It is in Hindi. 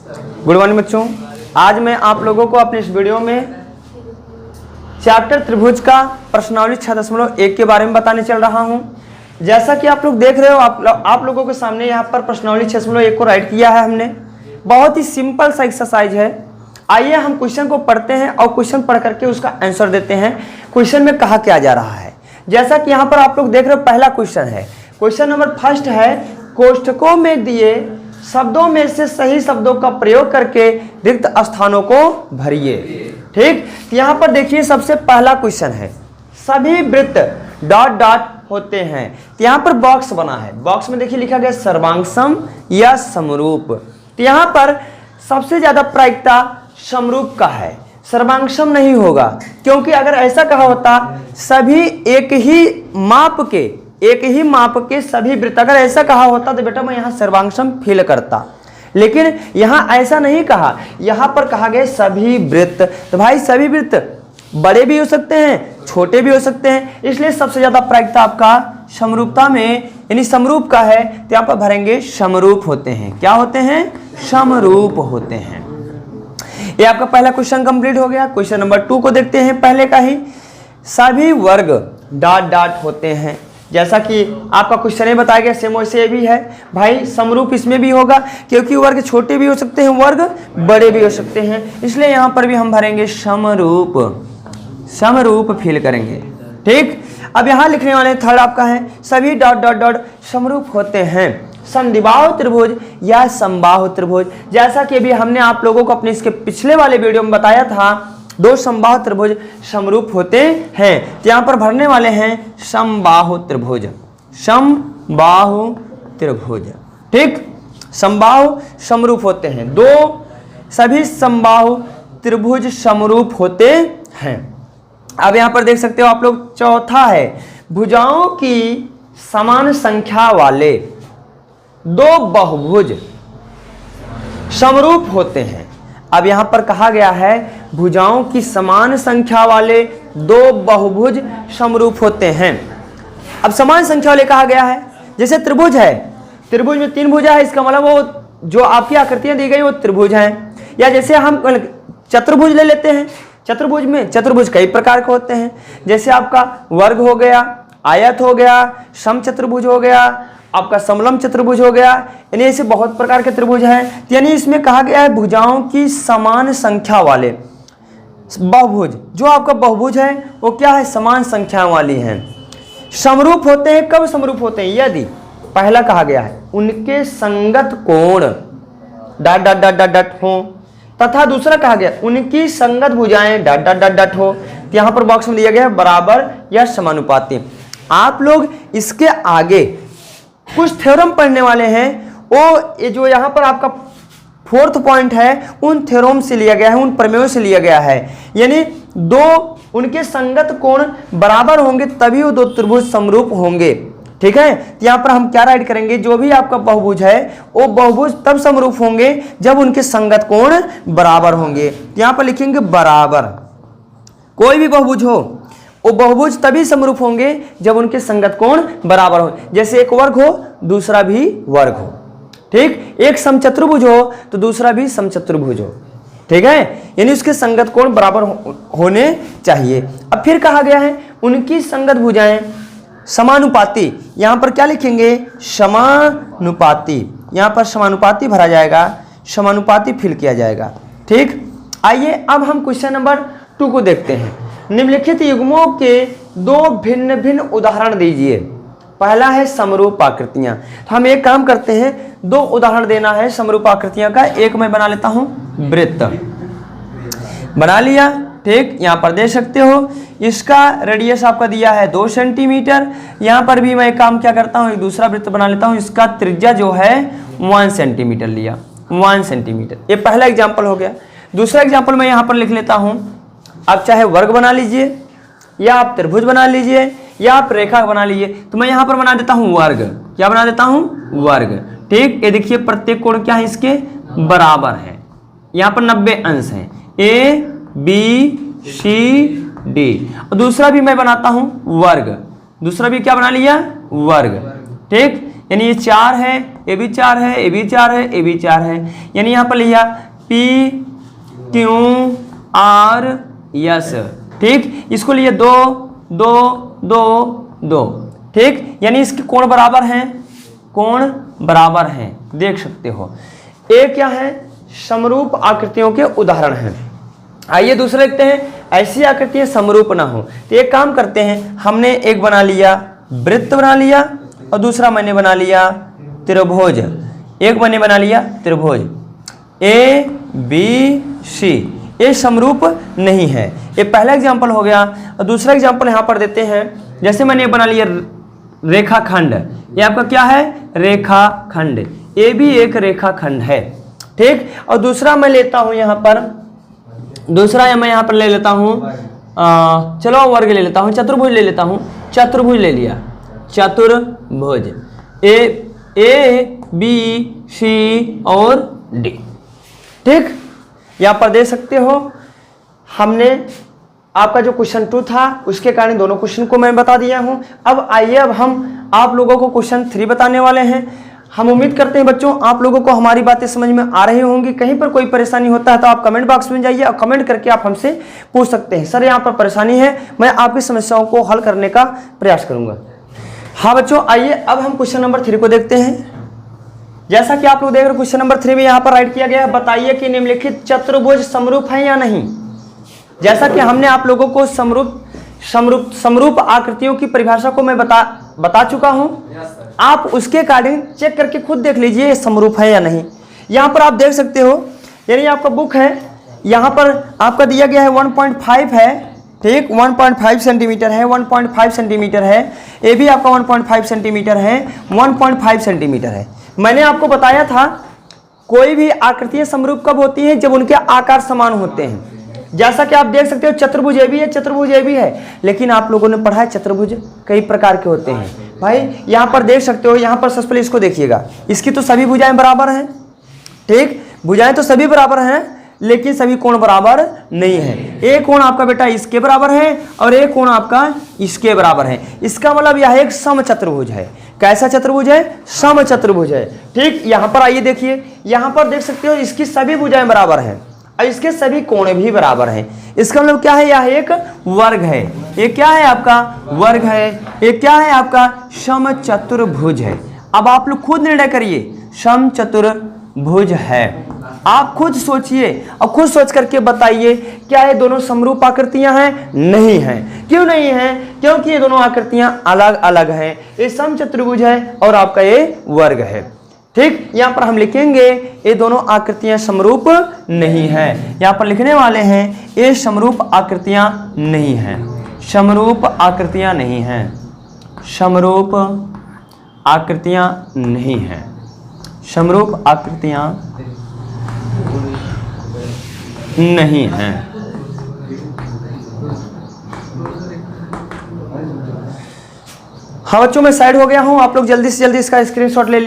गुड मॉर्निंग बच्चों। आज मैं आप लोगों को अपने इस वीडियो में चैप्टर त्रिभुज का प्रश्नावली 6.1 के बारे में बताने चल रहा हूं। जैसा कि आप लोग देख रहे हो, आप लोगों के सामने यहाँ पर प्रश्नावली 6.1 को राइट किया है हमने। बहुत ही सिंपल सा एक्सरसाइज है। आइए हम क्वेश्चन को पढ़ते हैं और क्वेश्चन पढ़ करके उसका आंसर देते हैं। क्वेश्चन में कहा क्या जा रहा है, जैसा कि यहाँ पर आप लोग देख रहे हो, पहला क्वेश्चन है। क्वेश्चन नंबर फर्स्ट है, कोष्ठकों में दिए शब्दों में से सही शब्दों का प्रयोग करके रिक्त स्थानों को भरिए। ठीक, यहाँ पर देखिए सबसे पहला क्वेश्चन है, सभी वृत्त डॉट डॉट होते हैं। यहाँ पर बॉक्स बना है, बॉक्स में देखिए लिखा गया सर्वांगसम या समरूप। तो यहाँ पर सबसे ज्यादा प्रायिकता समरूप का है, सर्वांगसम नहीं होगा, क्योंकि अगर ऐसा कहा होता सभी एक ही माप के सभी वृत्त, अगर ऐसा कहा होता तो बेटा मैं यहाँ सर्वांगसम फिल करता, लेकिन यहाँ ऐसा नहीं कहा। यहाँ पर कहा गया सभी वृत्त, तो भाई सभी वृत्त बड़े भी हो सकते हैं, छोटे भी हो सकते हैं, इसलिए सबसे ज्यादा प्रायिकता आपका समरूपता में यानी समरूप का है। तो यहाँ पर भरेंगे समरूप होते हैं। क्या होते हैं? समरूप होते हैं। ये आपका पहला क्वेश्चन कंप्लीट हो गया। क्वेश्चन नंबर 2 को देखते हैं, पहले का ही, सभी वर्ग डॉट डॉट होते हैं। जैसा कि आपका क्वेश्चन में बताया गया सेम वैसे भी है भाई, समरूप इसमें भी होगा, क्योंकि वर्ग छोटे भी हो सकते हैं, वर्ग बड़े भी हो सकते हैं, इसलिए यहां पर भी हम भरेंगे समरूप, समरूप फिल करेंगे। ठीक, अब यहां लिखने वाले थर्ड आपका है, सभी डॉट डॉट डॉट समरूप होते हैं समद्विबाहु त्रिभुज या समबाहु त्रिभुज। जैसा कि अभी हमने आप लोगों को अपने इसके पिछले वाले वीडियो में बताया था, दो समबाहु त्रिभुज समरूप होते हैं। तो यहाँ पर भरने वाले हैं समबाहु त्रिभुज, समबाहु त्रिभुज। ठीक, समबाहु समरूप होते हैं, दो सभी समबाहु त्रिभुज समरूप होते हैं। अब यहाँ पर देख सकते हो आप लोग, चौथा है, भुजाओं की समान संख्या वाले दो बहुभुज समरूप होते हैं। अब यहां पर कहा गया है भुजाओं की समान संख्या वाले दो बहुभुज समरूप होते हैं। अब समान संख्या वाले कहा गया है, जैसे त्रिभुज है, त्रिभुज में 3 भुजा है, इसका मतलब वो जो आपकी आकृतियां दी गई वो त्रिभुज हैं। या जैसे हम चतुर्भुज ले लेते हैं, चतुर्भुज में चतुर्भुज कई प्रकार के होते हैं, जैसे आपका वर्ग हो गया, आयत हो गया, समचतुर्भुज हो गया, आपका समलंब चतुर्भुज हो गया, यानी ऐसे बहुत प्रकार के त्रिभुज हैं। यानी इसमें कहा गया है भुजाओं की समान संख्या वाले बहुभुज, जो आपका बहुभुज है वो क्या है? समान संख्या वाली हैं, समरूप होते हैं। कब समरूप होते हैं? यदि पहला कहा गया है उनके संगत कोण dot dot dot dot dot हो, तथा दूसरा कहा गया उनकी संगत भुजाएं डॉट डॉट डॉट डॉट हो। यहां पर बॉक्स में दिया गया है बराबर या समानुपाती। आप लोग इसके आगे कुछ थ्योरम पढ़ने वाले हैं, वो ये जो यहाँ पर आपका 4th पॉइंट है, उन थ्योरम से लिया गया है, उन प्रमेयों से लिया गया है। यानी दो उनके संगत कोण बराबर होंगे तभी वो दो त्रिभुज समरूप होंगे। ठीक है, तो यहाँ पर हम क्या राइट करेंगे, जो भी आपका बहुभुज है वो बहुभुज तब समरूप होंगे जब उनके संगत कोण बराबर होंगे। यहाँ पर लिखेंगे बराबर, कोई भी बहुभुज हो वो बहुभुज तभी समरूप होंगे जब उनके संगत कोण बराबर हो। जैसे एक वर्ग हो दूसरा भी वर्ग हो, ठीक, एक समचतुर्भुज हो तो दूसरा भी समचतुर्भुज हो। ठीक है, यानी उसके संगत कोण बराबर होने चाहिए। अब फिर कहा गया है उनकी संगत भुजाएं समानुपाती। यहां पर क्या लिखेंगे? समानुपाती। यहां पर समानुपाती भरा जाएगा, समानुपाती फिल किया जाएगा। ठीक, आइए अब हम क्वेश्चन नंबर 2 को देखते हैं। निम्नलिखित युग्मों के दो भिन्न भिन्न उदाहरण दीजिए। पहला है समरूप आकृतियां। तो हम एक काम करते हैं, 2 उदाहरण देना है समरूप आकृतियां का। एक मैं बना लेता हूं, वृत्त बना लिया। ठीक, यहां पर देख सकते हो इसका रेडियस आपका दिया है 2 सेंटीमीटर। यहां पर भी मैं एक काम क्या करता हूं, एक दूसरा वृत्त बना लेता हूं, इसका त्रिज्या जो है 1 सेंटीमीटर लिया, 1 सेंटीमीटर। ये पहला एग्जाम्पल हो गया। दूसरा एग्जाम्पल मैं यहां पर लिख लेता हूं, आप चाहे वर्ग बना लीजिए या आप त्रिभुज बना लीजिए या आप रेखा बना लीजिए। तो मैं यहां पर बना देता हूं वर्ग। क्या बना देता हूं? वर्ग। ठीक, ये देखिए प्रत्येक कोण क्या है इसके? बराबर है। यहां पर 90 अंश हैं, A B C D। और दूसरा भी मैं बनाता हूं वर्ग, दूसरा भी क्या बना लिया? वर्ग। ठीक, यानी ये 4 है, ये भी 4 है, ये भी 4 है, ये भी 4 है, यानी यहाँ पर लिया P Q R S, ठीक। इसको लिए 2 2 2 2, ठीक। यानी इसके कोण बराबर हैं, कोण बराबर हैं, देख सकते हो। ये क्या है, समरूप आकृतियों के उदाहरण हैं। आइए दूसरा देखते हैं, ऐसी आकृतियां समरूप ना हो। तो एक काम करते हैं, हमने एक बना लिया वृत्त बना लिया और दूसरा मैंने बना लिया त्रिभुज। एक मैंने बना लिया त्रिभुज ABC, ये समरूप नहीं है। ये पहला एग्जांपल हो गया। और दूसरा एग्जांपल यहाँ पर देते हैं, जैसे मैंने बना लिया रेखाखंड, ये आपका क्या है, रेखाखंड। ये भी एक रेखाखंड है, ठीक। और दूसरा मैं लेता हूँ यहाँ पर, दूसरा मैं यहाँ पर ले लेता हूँ, चलो वर्ग ले लेता हूँ, चतुर्भुज ले लेता हूँ। चतुर्भुज ले लिया, चतुर्भुज ABC और D, ठीक। यहाँ पर दे सकते हो। हमने आपका जो क्वेश्चन 2 था उसके कारण दोनों क्वेश्चन को मैं बता दिया हूँ। अब आइए, अब हम आप लोगों को क्वेश्चन 3 बताने वाले हैं। हम उम्मीद करते हैं बच्चों आप लोगों को हमारी बातें समझ में आ रही होंगी। कहीं पर कोई परेशानी होता है तो आप कमेंट बॉक्स में जाइए और कमेंट करके आप हमसे पूछ सकते हैं, सर यहाँ पर परेशानी है, मैं आपकी समस्याओं को हल करने का प्रयास करूंगा। हाँ बच्चों, आइए अब हम क्वेश्चन नंबर 3 को देखते हैं। जैसा कि आप लोग देख रहे हो क्वेश्चन नंबर 3 में यहाँ पर राइट किया गया है, बताइए कि निम्नलिखित चतुर्भुज समरूप है या नहीं। जैसा कि हमने आप लोगों को समरूप आकृतियों की परिभाषा को मैं बता चुका हूं, आप उसके अकॉर्डिंग चेक करके खुद देख लीजिए समरूप है या नहीं। यहाँ पर आप देख सकते हो, यानी आपका बुक है, यहाँ पर आपका दिया गया है 1.5 है, ठीक। 1.5 सेंटीमीटर है, 1.5 सेंटीमीटर है, ये भी आपका 1.5 सेंटीमीटर है, 1.5 सेंटीमीटर है। मैंने आपको बताया था कोई भी आकृतियां समरूप कब होती हैं, जब उनके आकार समान होते हैं। जैसा कि आप देख सकते हो चतुर्भुज ये भी है, चतुर्भुज ये भी है, लेकिन आप लोगों ने पढ़ा है चतुर्भुज कई प्रकार के होते हैं। भाई यहाँ पर देख सकते हो, यहाँ पर सबसे पहले इसको देखिएगा, इसकी तो सभी भुजाएं बराबर हैं, ठीक। भुजाएं तो सभी बराबर हैं, लेकिन सभी कोण बराबर नहीं है। एक कोण आपका बेटा इसके बराबर है और एक कोण आपका इसके बराबर है। इसका मतलब यह एक समचतुर्भुज है। कैसा चतुर्भुज है, समचतुर्भुज है, ठीक। यहाँ पर आइए देखिए, यहाँ पर देख सकते हो इसकी सभी भुजाएं बराबर हैं और इसके सभी कोण भी बराबर हैं। इसका मतलब क्या है, यह एक वर्ग है। ये क्या है आपका वर्ग है, ये क्या है आपका समचतुर्भुज है। अब आप लोग खुद निर्णय करिए, समचतुर्भुज है। आप खुद सोचिए और खुद सोच करके बताइए क्या ये दोनों समरूप आकृतियां हैं, नहीं हैं। क्यों नहीं हैं, क्योंकि ये दोनों आकृतियां अलग अलग हैं। ये समचतुर्भुज है और आपका ये वर्ग है, ठीक। यहाँ पर हम लिखेंगे ये दोनों आकृतियां समरूप नहीं है। यहाँ पर लिखने वाले हैं ये समरूप आकृतियां नहीं हैं, समरूप आकृतियां नहीं हैं, समरूप आकृतियां नहीं हैं, समरूप आकृतियां नहीं हैं। हाँ बच्चों, मैं साइड हो गया हूं, आप लोग जल्दी से जल्दी इसका स्क्रीनशॉट ले लीजिए।